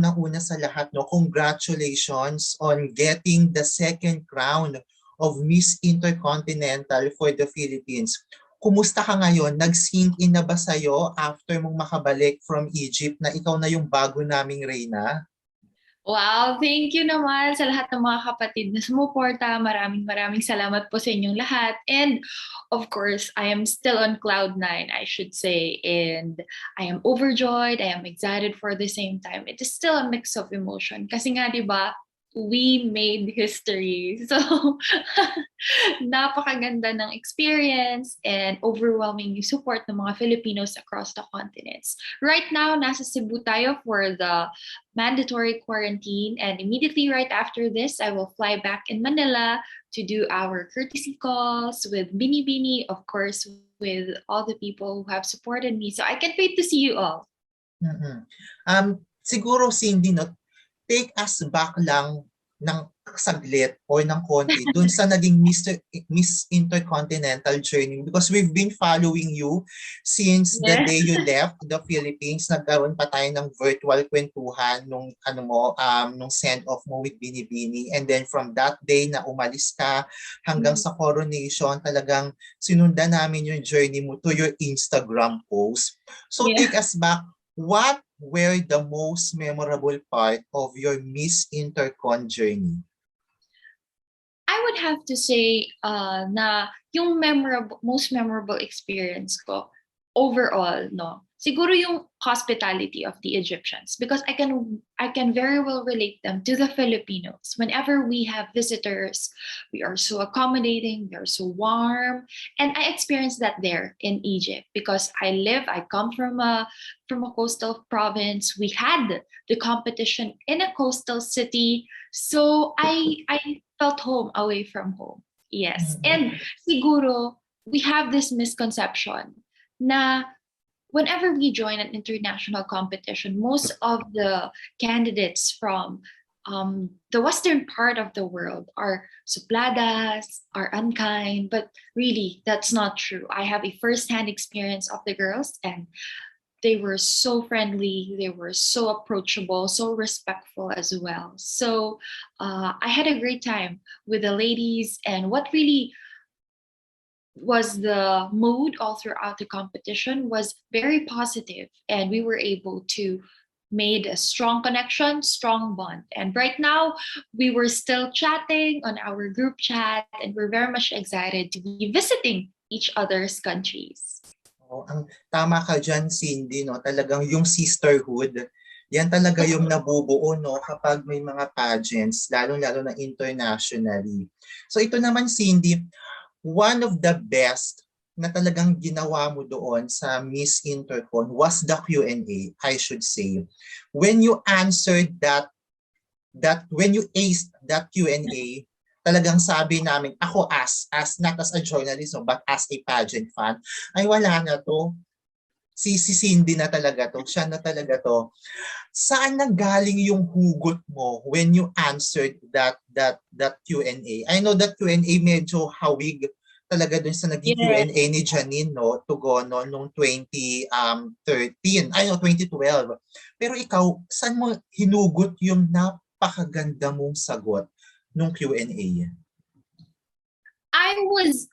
unang-una sa lahat, no, congratulations on getting the second crown of Miss Intercontinental for the Philippines. Kumusta ka ngayon? Nag-sink in na ba sa'yo after mong makabalik from Egypt na ikaw na yung bago naming reyna? Wow, thank you naman sa lahat ng mga kapatid na sumuporta. Maraming salamat po sa inyong lahat. And of course, I am still on cloud nine, I should say. And I am overjoyed, I am excited for the same time. It is still a mix of emotion. Kasi nga, di ba, we made history. So, napakaganda ng experience and overwhelming support ng mga Filipinos across the continents. Right now, nasa Cebu tayo for the mandatory quarantine, and immediately right after this, I will fly back in Manila to do our courtesy calls with Bini, of course, with all the people who have supported me. So I can't wait to see you all. Siguro, Cindy, no, take us back lang ng saglit or ng konti dun sa naging Miss Intercontinental journey, because we've been following you since the day you left the Philippines. Nagkaroon pa tayo ng virtual kwentuhan nung nung send off mo with Binibini, and then from that day na umalis ka hanggang sa coronation, talagang sinundan namin yung journey mo to your Instagram post. So take us back. What were the most memorable part of your Miss Intercon journey? I would have to say na yung most memorable experience ko overall, no, siguro yung hospitality of the Egyptians, because I can very well relate them to the Filipinos. Whenever we have visitors, we are so accommodating, we are so warm, and I experienced that there in Egypt because I come from a coastal province. We had the competition in a coastal city, so I felt home away from home. Yes, and siguro we have this misconception na whenever we join an international competition, most of the candidates from the western part of the world are supladas, are unkind, but really that's not true. I have a first-hand experience of the girls, and they were so friendly, they were so approachable, so respectful as well. So I had a great time with the ladies, and what really was the mood all throughout the competition was very positive, and we were able to made a strong connection, strong bond. And right now we were still chatting on our group chat, and we're very much excited to be visiting each other's countries. Ang tama ka dyan, Cindy, no? Talagang yung sisterhood, yan talaga yung nabubuo, no, kapag may mga pageants, lalo-lalo na internationally. So ito naman, Cindy, one of the best na talagang ginawa mo doon sa Miss Intercon was the Q&A, I should say. When you answered when you aced that Q&A, talagang sabi namin, ako as not as a journalist, but as a pageant fan, ay wala na to. Si Cindy na talaga to, siya na talaga to. Saan nanggaling yung hugot mo when you answered that Q&A? I know that Q&A medyo hawig talaga dun sa naging Q&A ni Janine, no, Tugono noong 2013, 2012. Pero ikaw, saan mo hinugot yung napakaganda mong sagot nung Q&A? I was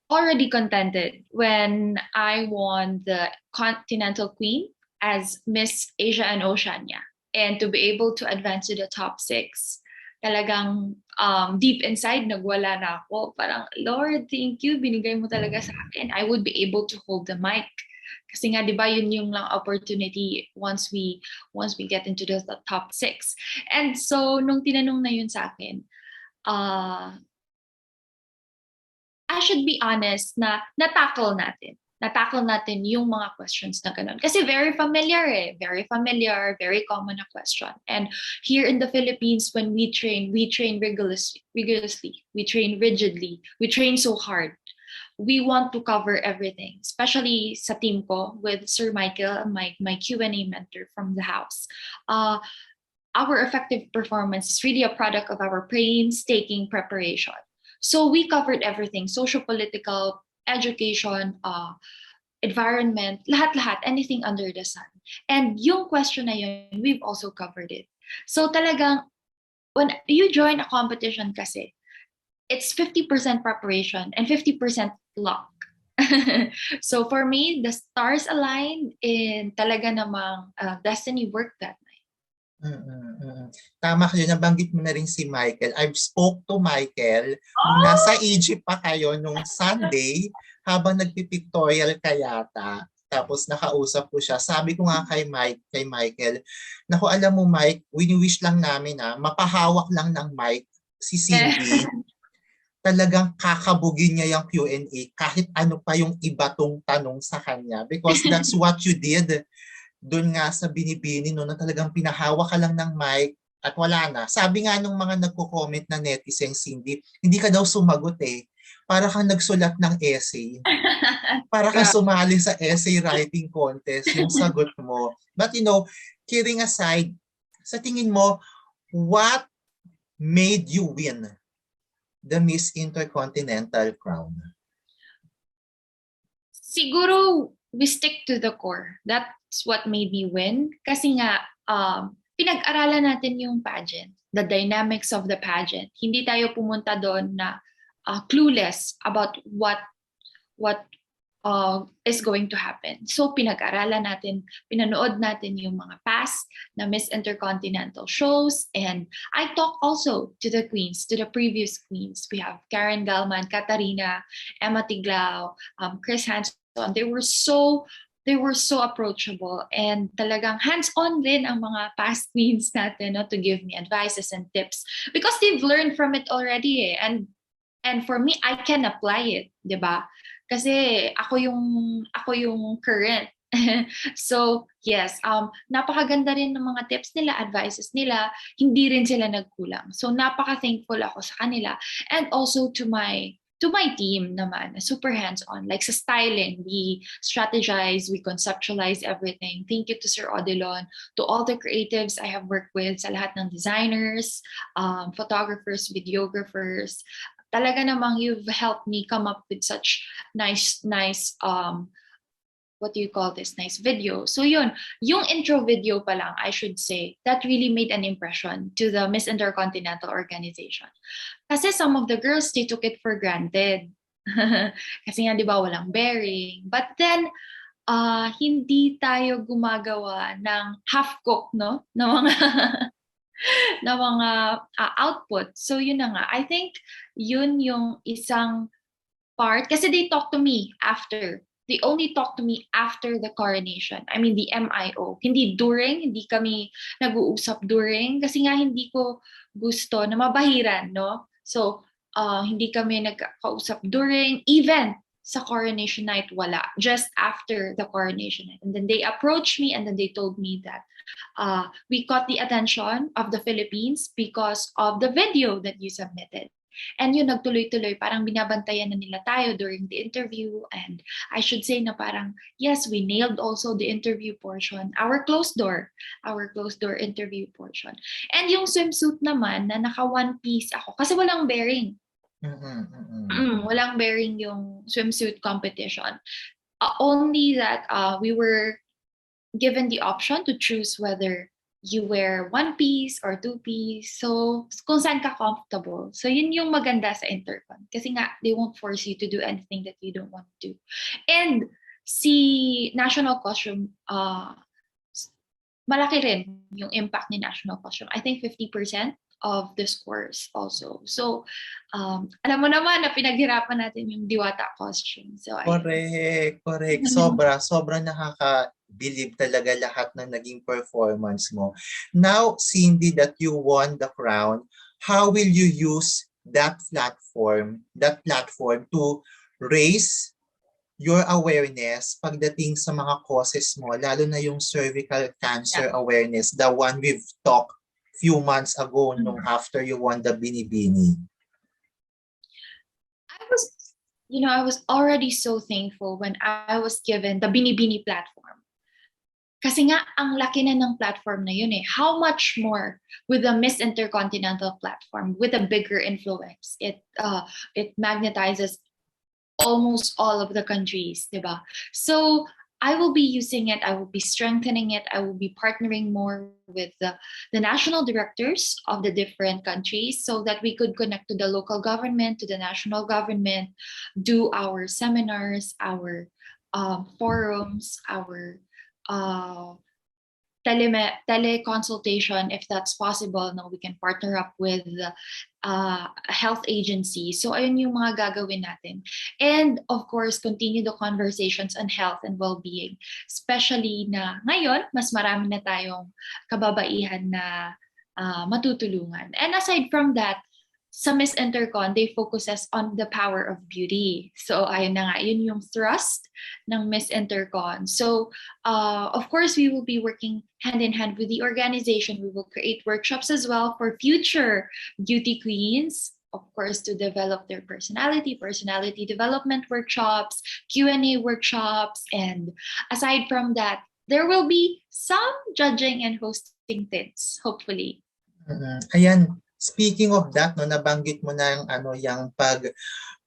already contented when I won the Continental Queen as Miss Asia and Oceania, and to be able to advance to the top 6. Talagang deep inside, nagwala na ako. Parang, Lord, thank you. Binigay mo talaga sa akin. I would be able to hold the mic. Kasi nga, di ba, yun yung lang opportunity once we get into the top 6. And so, nung tinanong na yun sa akin, I should be honest na natakle natin yung mga questions na ganun. Kasi very familiar, very common na question. And here in the Philippines, when we train rigorously, we train rigidly, we train so hard. We want to cover everything, especially sa team ko with Sir Michael, my Q&A mentor from the house. Our effective performance is really a product of our painstaking preparation. So we covered everything: social, political, education, environment, lahat-lahat, anything under the sun. And yung question na yun, we've also covered it. So talagang, when you join a competition kasi, it's 50% preparation and 50% luck. So for me, the stars aligned in talaga namang destiny work that night. Tama kayo, nabanggit mo na rin si Michael. I've spoke to Michael nung nasa Egypt pa kayo nung Sunday habang nagpipictorial ka yata. Tapos nakausap ko siya. Sabi ko nga kay Michael, naku, alam mo Mike, wini-wish lang namin mapahawak lang ng mic si Cindy. Talagang kakabugin niya yung Q&A kahit ano pa yung iba tong tanong sa kanya because that's what you did doon nga sa Binibini no, na talagang pinahawak ka lang ng mic at wala na. Sabi nga nung mga nagko-comment na netizens, Cindy, hindi ka daw sumagot eh. Para kang nagsulat ng essay. Para kang sumali sa essay writing contest yung sagot mo. But you know, kidding aside, sa tingin mo, what made you win the Miss Intercontinental crown? Siguro we stick to the core. That's what made me win. Kasi nga, pinag-aralan natin yung pageant, the dynamics of the pageant. Hindi tayo pumunta doon na clueless about what is going to happen. So pinag-aralan natin, pinanood natin yung mga past na Miss Intercontinental shows, and I talk also to the queens, to the previous queens. We have Karen Galman, Katarina, Emma Tiglao, Chris Hanson. They were so approachable, and talagang hands-on din ang mga past queens natin, no, to give me advices and tips because they've learned from it already and for me I can apply it, 'di ba? Kasi ako yung current. So, yes, napakaganda rin ng mga tips nila, advices nila, hindi rin sila nagkulang. So, napaka-thankful ako sa kanila, and also to my team naman, super hands-on. Like sa styling, we strategize, we conceptualize everything. Thank you to Sir Odilon, to all the creatives I have worked with, sa lahat ng designers, photographers, videographers. Talaga namang you've helped me come up with such nice what do you call this, nice video. So yun, yung intro video pa lang, I should say, that really made an impression to the Miss Intercontinental organization. Kasi some of the girls, they took it for granted. Kasi nga, di ba, walang bearing. But then, hindi tayo gumagawa ng half-cook, no? Na mga, na mga output. So yun na nga. I think yun yung isang part. Kasi they talk to me after. They only talk to me after the coronation. I mean, the MIO. Hindi during, hindi kami nag-uusap during. Kasi nga hindi ko gusto na mabahiran, no? So, hindi kami nagkausap during. Even sa coronation night, wala. Just after the coronation night. And then they approached me and then they told me that we caught the attention of the Philippines because of the video that you submitted. And yun, nagtuloy-tuloy, parang binabantayan na nila tayo during the interview. And I should say na parang, yes, we nailed also the interview portion, our closed door interview portion. And yung swimsuit naman, na naka one piece ako, kasi walang bearing. Walang bearing yung swimsuit competition. Only that we were given the option to choose whether you wear one piece or two piece. So, kung saan ka comfortable. So, yun yung maganda sa Intercon. Kasi nga, they won't force you to do anything that you don't want to do. And si National Costume, malaki rin yung impact ni National Costume. I think 50% of the scores also. So, alam mo naman na pinaghirapan natin yung Diwata costume. So, correct. Sobra nakaka-believe talaga lahat ng naging performance mo. Now, Cindy, that you won the crown, how will you use that platform to raise your awareness pagdating sa mga causes mo, lalo na yung cervical cancer awareness, the one we've talked few months ago nung after you won the Binibini? I was already so thankful when I was given the Binibini platform. Kasi nga, ang laki na ng platform na yun eh. How much more with the Miss Intercontinental platform, with a bigger influence? It magnetizes almost all of the countries, diba? So I will be using it, I will be strengthening it, I will be partnering more with the national directors of the different countries so that we could connect to the local government, to the national government, do our seminars, our forums, our uh, teleconsultation if that's possible. No, we can partner up with a health agency. So ayun yung mga gagawin natin. And of course, continue the conversations on health and well-being. Especially na ngayon, mas marami na tayong kababaihan na matutulungan. And aside from that, sa Miss Intercon, they focuses on the power of beauty. So ayun na nga, yun yung thrust ng Miss Intercon. So of course, we will be working hand in hand with the organization. We will create workshops as well for future beauty queens, of course, to develop their personality development workshops, Q&A workshops, and aside from that, there will be some judging and hosting things, hopefully. Ayan, speaking of that, no, nabanggit mo na yung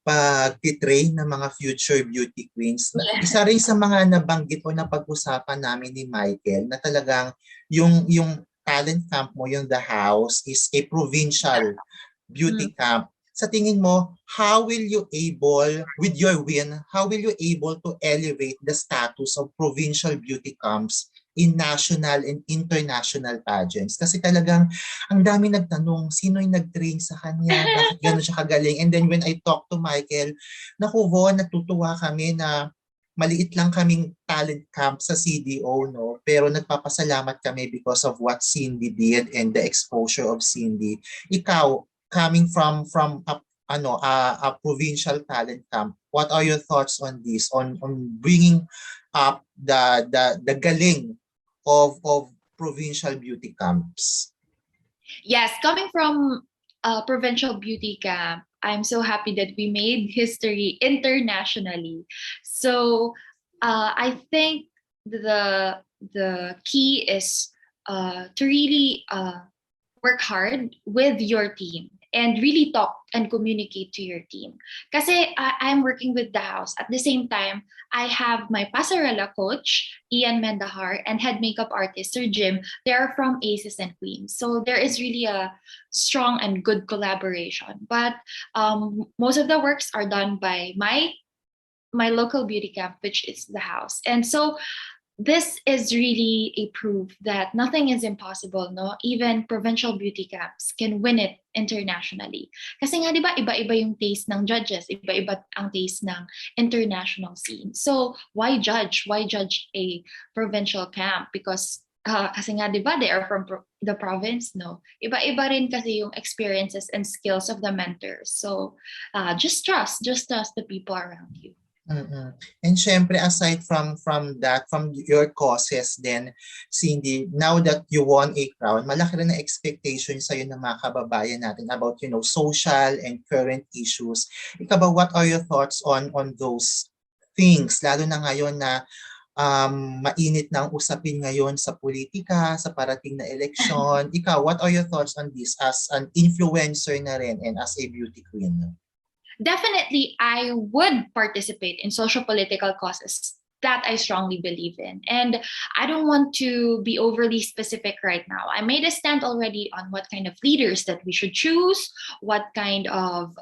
pag-train ng mga future beauty queens. Yeah. Isa rin sa mga nabanggit o napag-usapan namin ni Michael na talagang yung talent camp mo, yung The House, is a provincial beauty camp. Sa tingin mo, how will you able, with your win, how will you able to elevate the status of provincial beauty camps in national and international pageants? Kasi talagang ang dami nagtanong, sino yung nag-train sa kanya, bakit gano'n siya kagaling? And then when I talk to Michael, naku Von, natutuwa kami na maliit lang kaming talent camp sa CDO, no? Pero nagpapasalamat kami because of what Cindy did and the exposure of Cindy. Ikaw, coming from a provincial talent camp, what are your thoughts on this, on bringing up the galing of provincial beauty camps? Yes, coming from a provincial beauty camp, I'm so happy that we made history internationally. So I think the key is to really work hard with your team and really talk and communicate to your team. Kasi I'm working with The House. At the same time, I have my pasarela coach, Ian Mendahar, and head makeup artist, Sir Jim. They are from Aces and Queens. So there is really a strong and good collaboration. But most of the works are done by my local beauty camp, which is The House. And so this is really a proof that nothing is impossible, no? Even provincial beauty camps can win it internationally. Kasi nga, di ba, iba-iba yung taste ng judges, iba-iba ang taste ng international scene. So, why judge? Why judge a provincial camp? Because, kasi nga, di ba, they are from the province, no? Iba-iba rin kasi yung experiences and skills of the mentors. So, just trust the people around you. Mm-mm. And syempre, aside from that, from your causes then, Cindy, now that you won a crown, malaki rin na expectation sa'yo ng mga kababayan natin about, social and current issues. Ikaw ba, what are your thoughts on those things? Lalo na ngayon na mainit na ang usapin ngayon sa politika, sa parating na eleksyon. Ikaw, what are your thoughts on this as an influencer na rin and as a beauty queen? Definitely, I would participate in social political causes that I strongly believe in. And I don't want to be overly specific right now. I made a stand already on what kind of leaders that we should choose, what kind of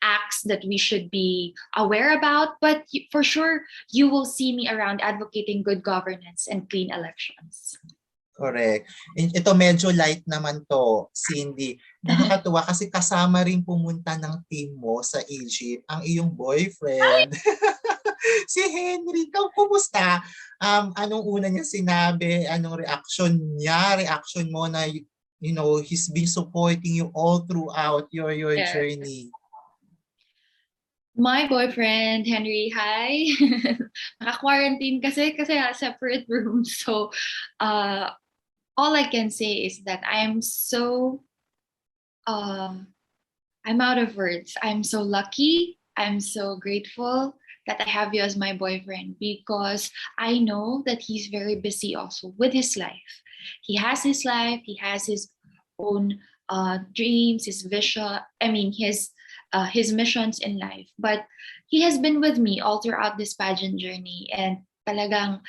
acts that we should be aware about. But for sure, you will see me around advocating good governance and clean elections. Correct. Ito medyo light naman to, Cindy. Nakakatuwa kasi kasama rin pumunta ng team mo sa Egypt ang iyong boyfriend. Si Henry. Ikaw, kumusta? Anong una niya sinabi? Anong reaction mo na, he's been supporting you all throughout your journey? My boyfriend, Henry, hi. Naka-quarantine kasi separate rooms. So, all I can say is that I'm out of words. I'm so lucky. I'm so grateful that I have you as my boyfriend because I know that he's very busy also with his life. He has his life. He has his own dreams, his vision, his missions in life. But he has been with me all throughout this pageant journey, and talagang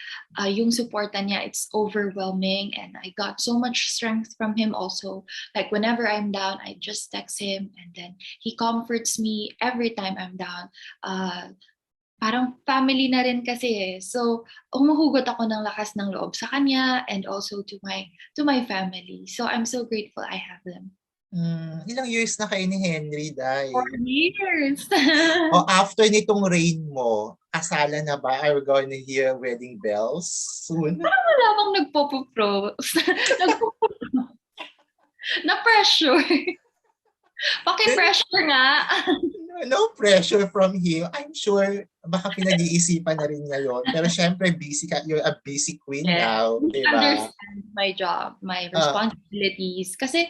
yung suporta niya, it's overwhelming, and I got so much strength from him also. Like whenever I'm down, I just text him, and then he comforts me every time I'm down. Parang family na rin kasi eh. So, humuhugot ako ng lakas ng loob sa kanya and also to my family. So, I'm so grateful I have them. Ilang years na kayo ni Henry, Day? 4 years. O after nitong reign mo, kasala na ba? Are we going to hear wedding bells soon? Parang wala bang nagpo-propose. Na-pressure. Paki-pressure nga. No pressure from him. I'm sure baka pinag-iisipan na rin ngayon. Pero syempre, busy ka. You're a busy queen now. He Diba? understands my job, my responsibilities. Kasi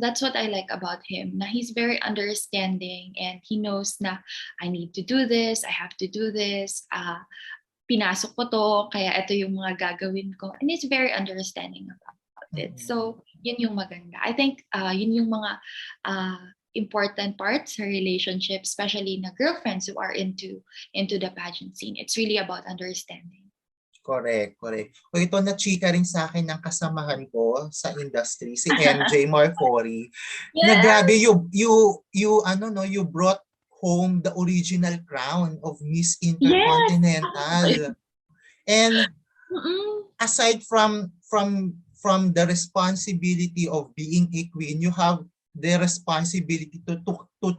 that's what I like about him. Na he's very understanding and he knows na I need to do this, I have to do this. Pinasok ko to, kaya ito yung mga gagawin ko. And he's very understanding about it. So, yun yung maganda. I think yun yung mga important parts sa relationship, especially na girlfriends who are into the pageant scene. It's really about understanding. Correct. O ito na chika rin sa akin ng kasamahan ko sa industry, si MJ Marfori. Yes! Na grabe, you brought home the original crown of Miss Intercontinental. Yes! And aside from the responsibility of being a queen, you have the responsibility to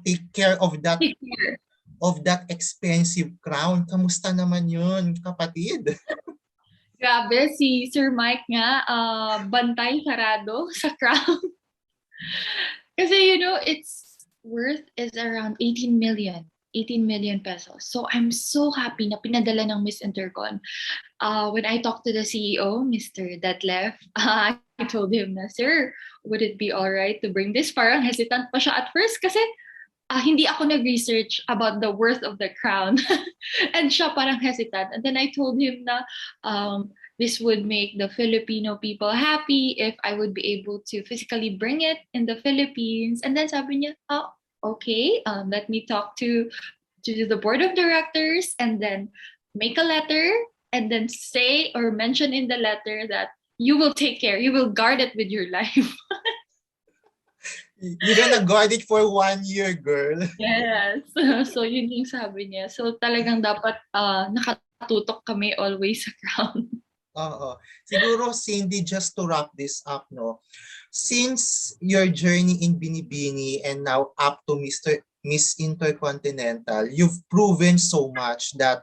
take care of that expensive crown. Kamusta naman yun, kapatid? Grabe, si Sir Mike nga, bantay sarado sa crown. Kasi its worth is around 18 million pesos. So I'm so happy na pinadala ng Miss Intercon. When I talked to the CEO, Mr. Detlef, I told him na, "Sir, would it be alright to bring this?" Parang hesitant pa siya at first kasi hindi ako nag-research about the worth of the crown. And siya parang hesitant. And then I told him na this would make the Filipino people happy if I would be able to physically bring it in the Philippines. And then sabi niya, okay, let me talk to the board of directors and then make a letter and then say or mention in the letter that you will guard it with your life. You're gonna guard it for 1 year, girl. Yes. So yun yung sabi niya. So talagang dapat nakatutok kami always sa crown. Oo. Siguro, Cindy, just to wrap this up, no? Since your journey in Binibini and now up to Miss Intercontinental, you've proven so much that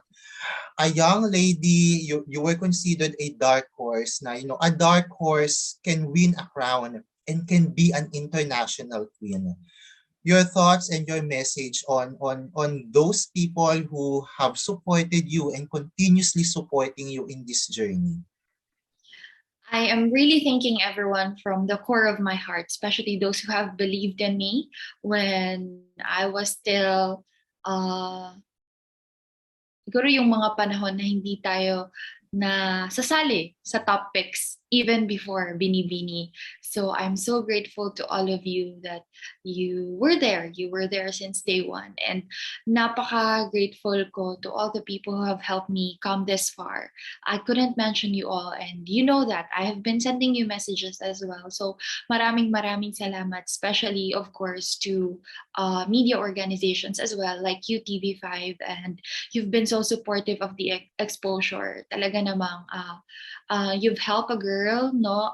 a young lady, you were considered a dark horse na, a dark horse can win a crown and can be an international queen. Your thoughts and your message on those people who have supported you and continuously supporting you in this journey. I am really thanking everyone from the core of my heart, especially those who have believed in me when I was still siguro yung mga panahon na hindi tayo na sasali sa top picks even before Binibini. So I'm so grateful to all of you that you were there. You were there since day one. And napaka-grateful ko to all the people who have helped me come this far. I couldn't mention you all, and you know that. I have been sending you messages as well. So maraming salamat, especially, of course, to media organizations as well, like UTV5, and you've been so supportive of the exposure. Talaga namang you've helped a girl, no?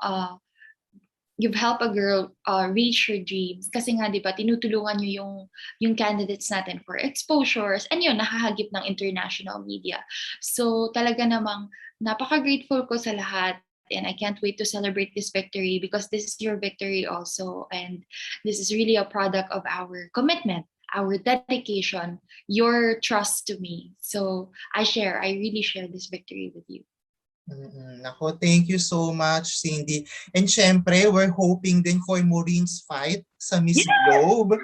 You've helped a girl reach her dreams. Kasi nga, di ba, tinutulungan nyo yung candidates natin for exposures, and yun, nakahagip ng international media. So talaga namang napaka-grateful ko sa lahat. And I can't wait to celebrate this victory because this is your victory also. And this is really a product of our commitment, our dedication, your trust to me. So I really share this victory with you. Nako, thank you so much, Cindy. And syempre, we're hoping din for Maureen's fight sa Miss Globe.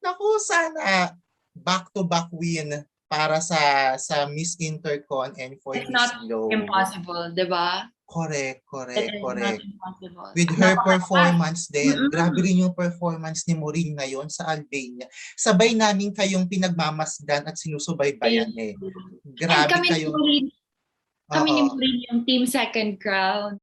Nako, sana back-to-back win para sa Miss Intercon and for It's Miss not Globe. impossible, di ba? Correct, It correct, is not correct. impossible. With her Napakalakas. performance din, grabe Mm-mm. rin yung performance ni Maureen ngayon sa Albania. Sabay namin kayong pinagmamasdan at sinusubaybayan Thank eh. you. And Grabe kayong, kami ni oo. Maureen yung team second crown.